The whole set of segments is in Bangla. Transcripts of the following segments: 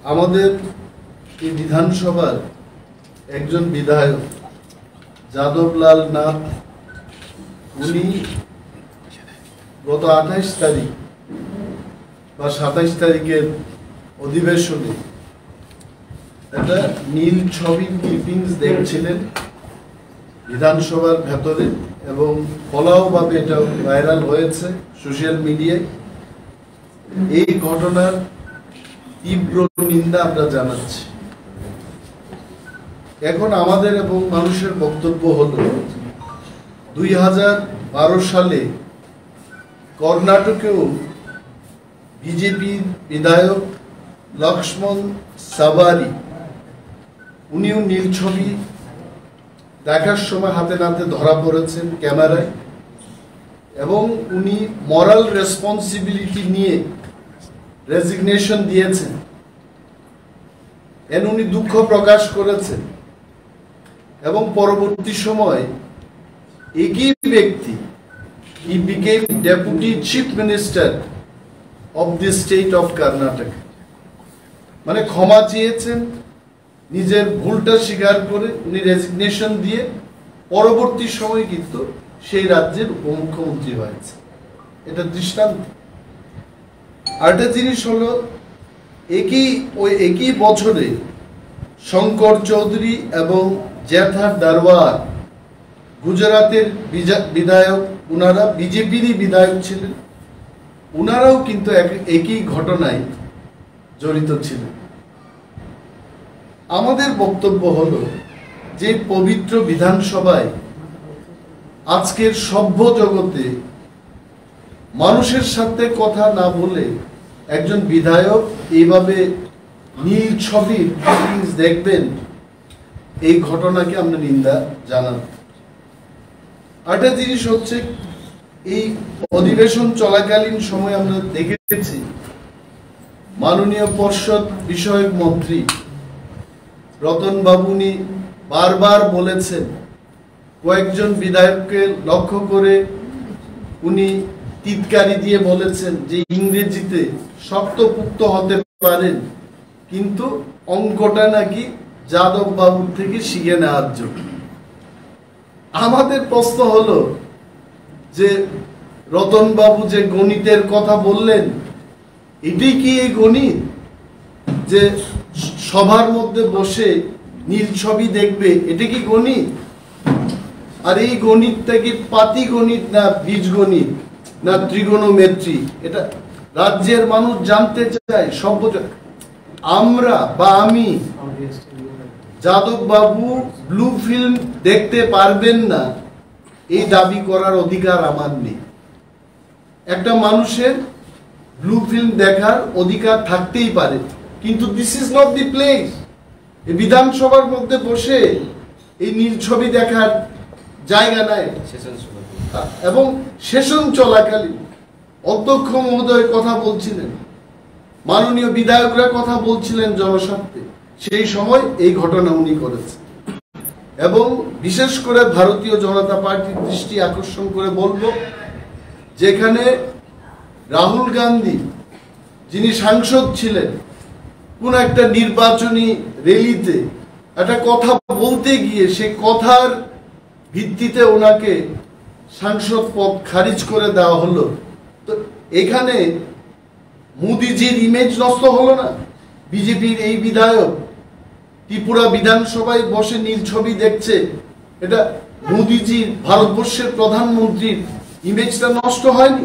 আমাদের এই বিধানসভার একজন বিধায়ক যাদবলাল নাথ উনি গত 28 তারিখ বা 27 তারিখের অধিবেশনে একটা নীল ছবির ক্লিপিংস দেখছিলেন বিধানসভার ভেতরে এবং ফলাওভাবে এটা ভাইরাল হয়েছে সোশ্যাল মিডিয়ায়। এই ঘটনার তীব্র নিন্দা আমরা জানাচ্ছি। এখন আমাদের এবং মানুষের বক্তব্য হলো 2012 সালে কর্ণাটকেও বিজেপি বিধায়ক লক্ষ্মণ সাভারি উনিও নীল ছবি দেখার সময় হাতে নাতে ধরা পড়েছেন ক্যামেরায় এবং উনি মরাল রেসপন্সিবিলিটি নিয়ে রেজিগনেশন দিয়েছেন। উনি দুঃখ প্রকাশ করেছেন এবং পরবর্তী সময় একই ব্যক্তি he became deputy chief minister of the state of Karnataka, মানে ক্ষমা চেয়েছেন, নিজের ভুলটা স্বীকার করে উনি রেজিগনেশন দিয়ে পরবর্তী সময় কিন্তু সেই রাজ্যের উপমুখ্যমন্ত্রী হয়েছে। এটা দৃষ্টান্ত। আরেকটা জিনিস হলো একই বছরে শঙ্কর চৌধুরী এবং জ্যাঠার দারওয়ার গুজরাটের বিধায়ক, উনারা বিজেপিরই বিধায়ক ছিলেন, উনারাও কিন্তু একই ঘটনায় জড়িত ছিলেন। আমাদের বক্তব্য হলো যে পবিত্র বিধানসভায় আজকের সভ্য জগতে মানুষের সাথে কথা না বলে একজন বিধায়ক এইভাবে নীল ছবির ক্লিপিংস দেখবেন, এই ঘটনাকে আমরা নিন্দা জানাব। আরেকটা জিনিস হচ্ছে এই অধিবেশন চলাকালীন সময় আমরা দেখেছি মাননীয় পর্ষদ বিষয়ক মন্ত্রী রতন বাবুনি বারবার বলেছেন, কয়েকজন বিধায়ককে লক্ষ্য করে উনি টিটকারি দিয়ে বলেছেন যে ইংরেজিতে শক্তপুক্ত হতে পারেন কিন্তু অঙ্কটা নাকি যাদব বাবুর থেকে শিখে নেওয়ার জন্য। আমাদের প্রশ্ন হলো যে রতন বাবু যে গণিতের কথা বললেন, এটি কি এই গণিত যে সবার মধ্যে বসে নীল ছবি দেখবে, এটা কি গণিত? আর এই গণিতটা কি পাতি গণিত না বীজ গণিত না ত্রিগোণমেট্রি? এটা রাজ্যের মানুষ জানতে চায়। আমরা বা আমি যাদব বাবু ব্লু ফিল্ম দেখতে পারবেন না এই দাবি করার অধিকার আমার নেই। একটা মানুষের ব্লু ফিল্ম দেখার অধিকার থাকতেই পারে, কিন্তু this is not the place. এই বিধানসভার মধ্যে বসে এই নীল ছবি দেখার জায়গা নাই। এবং সেশন চলাকালীন অধ্যক্ষ মহোদয় কথা বলছিলেন, মাননীয় বিধায়করা কথা বলছিলেন জনস্বার্থে, সেই সময় এই ঘটনা উনি করেছেন। এবং বিশেষ করে ভারতীয় জনতা পার্টির দৃষ্টি আকর্ষণ করে বলবো, যেখানে রাহুল গান্ধী যিনি সাংসদ ছিলেন, কোন একটা নির্বাচনী র্যালিতে একটা কথা বলতে গিয়ে সেই কথার ভিত্তিতে ওনাকে সাংসদ পদ খারিজ করে দেওয়া হলো। তো এখানে মোদিজির ইমেজ নষ্ট হলো না? বিজেপির এই বিধায়ক ত্রিপুরা বিধানসভায় বসে নীল ছবি দেখছে, এটা মোদিজির ভারতবর্ষের প্রধানমন্ত্রীর ইমেজটা নষ্ট হয়নি?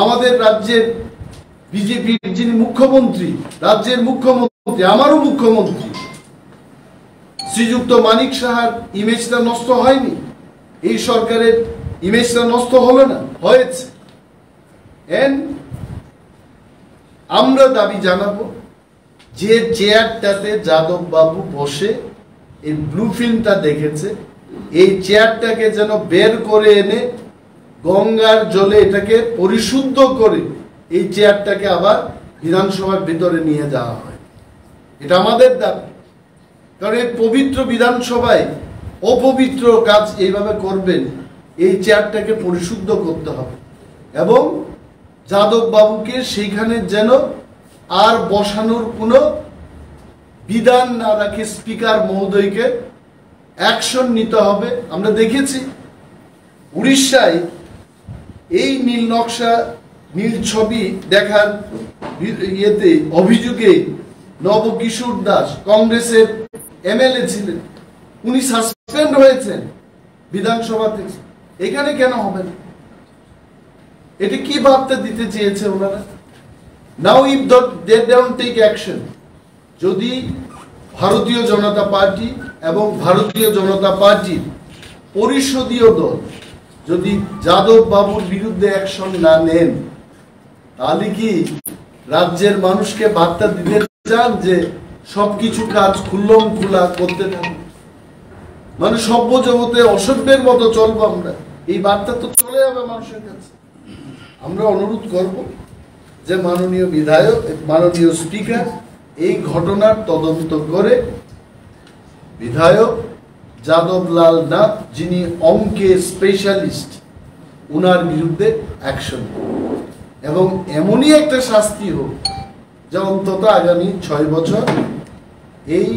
আমাদের রাজ্যের বিজেপির যিনি মুখ্যমন্ত্রী, রাজ্যের মুখ্যমন্ত্রী, আমারও মুখ্যমন্ত্রী শ্রীযুক্ত মানিক সাহার ইমেজটা নষ্ট হয়নি? এই সরকারের ইমেজটা নষ্ট হলো না? হয়েছে। আমরা দাবি জানাবো যে চেয়ারটাতে যাদব বাবু বসে এই ব্লু ফিল্মটা দেখেছে, এই চেয়ারটাকে যেন বের করে এনে গঙ্গার জলে এটাকে পরিশুদ্ধ করে এই চেয়ারটাকে আবার বিধানসভার ভিতরে নিয়ে যাওয়া হয়। এটা আমাদের দাবি। কারণ এই পবিত্র বিধানসভায় অপবিত্র কাজ এইভাবে করবেন, এই চেয়ারটাকে পরিশুদ্ধ করতে হবে এবং যাদব বাবুকে সেইখানে যেন আর বসানোর কোনো বিধান না রাখে স্পিকার মহোদয়কে অ্যাকশন নিতে হবে। আমরা দেখেছি উড়িষ্যায় এই নীল নকশা নীল ছবি দেখার ইয়েতে অভিযোগে নবকিশোর দাস কংগ্রেসের MLA ছিলেন, উনি সাসপেন্ড হয়েছেন বিধানসভা থেকে। এখানে কেন হবে না? এটা কি বার্তা দিতে চেয়েছে ওনারা? Now if they don't take action, যদি ভারতীয় জনতা পার্টি এবং ভারতীয় জনতা পার্টির পরিষদীয় দল যদি যাদব বাবুর বিরুদ্ধে অ্যাকশন না নেন, তাহলে কি রাজ্যের মানুষকে বার্তা দিতে চান যে সবকিছু কাজ খুল্লম খুলা করতে থাকবে, মানে সভ্য জগতে অসভ্যের মতো চলবো আমরা? এই বার্তা তো চলে যাবে মানুষের কাছে। আমরা অনুরোধ করব যে মাননীয় বিধায়ক, মাননীয় স্পিকার এই ঘটনার তদন্ত করে বিধায়ক যাদবলাল নাথ, যিনি অঙ্কে স্পেশালিস্ট, উনার বিরুদ্ধে অ্যাকশন এবং এমনই একটা শাস্তি হোক যা অন্তত আগামী 6 বছর এই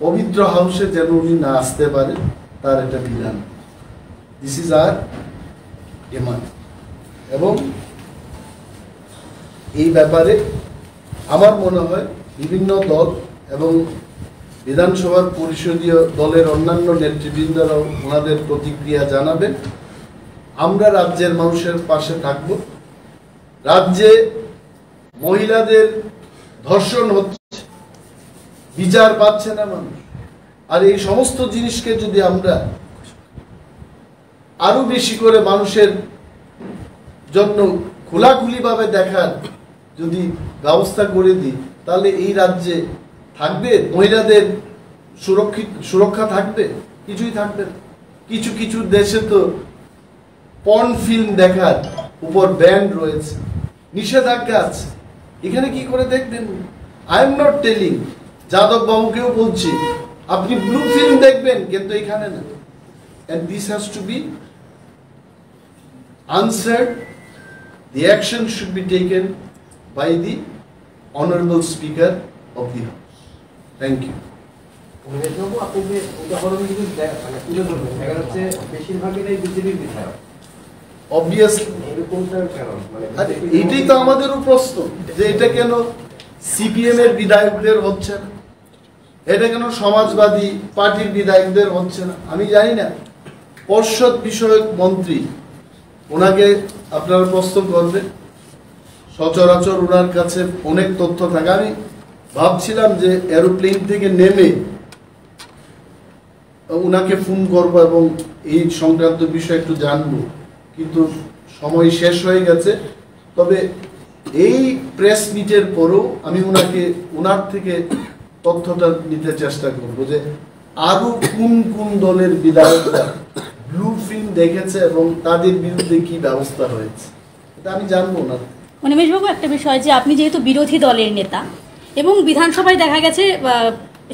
পবিত্র হাউসে যেন উনি না আসতে পারে, তার একটা বিধান। This is our demand. এবং এই ব্যাপারে আমার মনে হয় বিভিন্ন দল এবং বিধানসভার পরিষদীয় দলের অন্যান্য নেতৃবৃন্দরাও ওনাদের প্রতিক্রিয়া জানাবেন। আমরা রাজ্যের মানুষের পাশে থাকব। রাজ্যে মহিলাদের ধর্ষণ হচ্ছে, বিচার পাচ্ছে না মানুষ, আর এই সমস্ত জিনিসকে যদি আমরা আরো বেশি করে মানুষের জন্য খোলাখুলিভাবে দেখার যদি ব্যবস্থা করে দিই, তাহলে এই রাজ্যে থাকবে মহিলাদের সুরক্ষা থাকবে? কিছুই থাকবে না। কিছু কিছু দেশে তো পর্ন ফিল্ম দেখার উপর ব্যান রয়েছে, নিষেধাজ্ঞা আছে। এখানে কি করে দেখবেন? I am not telling, Yadav বাবুকেও বলছি আপনি ব্লু ফিল্ম দেখবেন, কিন্তু এখানে না। and this has to be answered. The action should be taken by the honorable speaker of the house. Thank you. এটাই তো আমাদেরও প্রশ্ন যে এটা কেন সিপিএম এর বিধায়কদের হচ্ছে না, এটা কেন সমাজবাদী পার্টির বিধায়কদের হচ্ছে না? আমি জানি না। পর্ষদ বিষয়ক মন্ত্রী, ওনাকে আপনারা প্রশ্ন করবেন, সচরাচর ওনার কাছে অনেক তথ্য থাকে। আমি ভাবছিলাম যে এরোপ্লেন থেকে নেমে ওনাকে ফোন করবো এবং এই সংক্রান্ত বিষয় একটু জানবো, কিন্তু সময় শেষ হয়ে গেছে। তবে এই প্রেস মিটের পরও আমি ওনার থেকে তথ্যটা নিতে চেষ্টা করব যে আরো কোন কোন দলের বিধায়করা ব্লু ফিল্ম দেখেছে এবং তাদের বিরুদ্ধে কি ব্যবস্থা হয়েছে, এটা আমি জানবো না। অনিমেষ বাবু, একটা বিষয় যে আপনি যেহেতু বিরোধী দলের নেতা এবং বিধানসভায় দেখা গেছে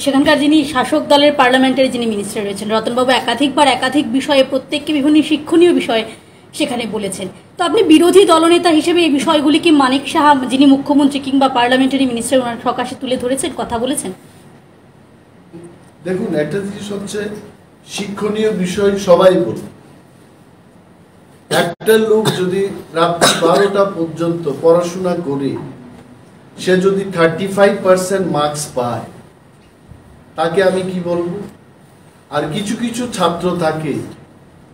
সেখানকার যিনি শাসক দলের পার্লামেন্টারি যিনি মিনিস্টার রয়েছেন রতনবাবু একাধিকবার একাধিক বিষয়ে প্রত্যেককে বিভিন্ন শিক্ষণীয় বিষয়ে সেখানে বলেছেন। তো আপনি বিরোধী দলনেতা হিসেবে এই বিষয়গুলি কি মানিক সাহা, যিনি মুখ্যমন্ত্রী কিংবা পার্লামেন্টারি মিনিস্টার, ওনার সকাশে তুলে ধরেছেন, কথা বলেছেন? দেখুন, একটা জিনিস হচ্ছে শিক্ষণীয় বিষয় সবাই বলে। একটা লোক যদি রাত্রি 12টা পর্যন্ত পড়াশোনা করে সে যদি 35% মার্কস পায়, তাকে আমি কি বলবো? আর কিছু কিছু ছাত্র থাকে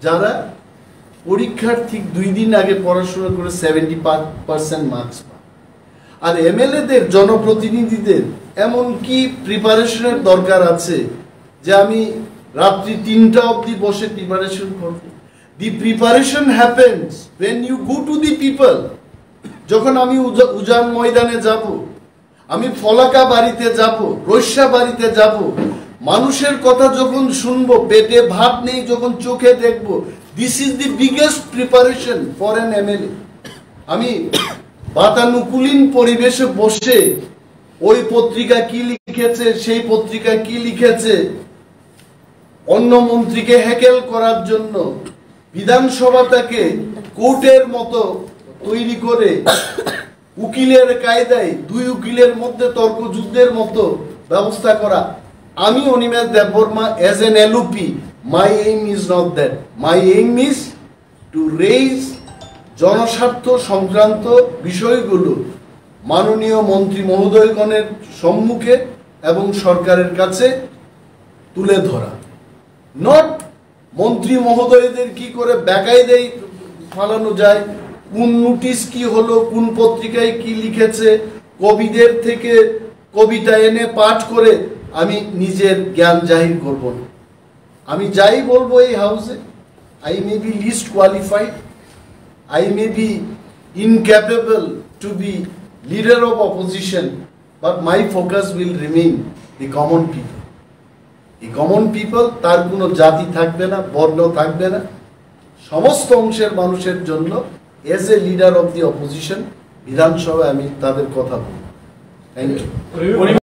যারা পরীক্ষার ঠিক 2 দিন আগে পড়াশোনা করে 70% মার্কস পায়। আর এমএলএদের, জনপ্রতিনিধিদের এমন কি প্রিপারেশনের দরকার আছে যে আমি রাত্রি 3টা অবধি বসে প্রিপারেশন করব? The preparation happens when you go to the people. যখন আমি উজান ময়দানে যাব, আমি ফলাকা বাড়িতে যাব, রৈশা বাড়িতে যাব, মানুষের কথা যখন শুনবো, পেটে ভাত নেই যখন চোখে দেখবো, this is the biggest preparation for an MLA. আমি বাতানুকূলীন পরিবেশে বসে ওই পত্রিকা কি লিখেছে, সেই পত্রিকা কি লিখেছে, অন্য মন্ত্রীকে হ্যাকেল করার জন্য বিধানসভাটাকে কোর্টের মতো তৈরি করে উকিলের কায়দায় দুই উকিলের মধ্যে তর্ক যুদ্ধের মতো ব্যবস্থা করা। আমি Animesh Debbarma as an LOP, my aim is not that. My aim is to raise জনস্বার্থ সংক্রান্ত বিষয়গুলো মাননীয় মন্ত্রী মহোদয়গণের সম্মুখে এবং সরকারের কাছে তুলে ধরা। নট মন্ত্রী মহোদয়দের কি করে বেকায়দায় ফালানো যায়, কোন নোটিশ কি হলো, কোন পত্রিকায় কি লিখেছে, কবিদের থেকে কবিতা এনে পাঠ করে আমি নিজের জ্ঞান জাহির করব না। আমি যাই বলবো এই হাউসে, I may be least qualified, I may be incapable to be leader of opposition, but my focus will remain the common people. The common people, তার কোনো জাতি থাকবে না, বর্ণ থাকবে না, সমস্ত অংশের মানুষের জন্য as a leader of the opposition বিধানসভায় আমি তাদের কথা বলবো। Thank you.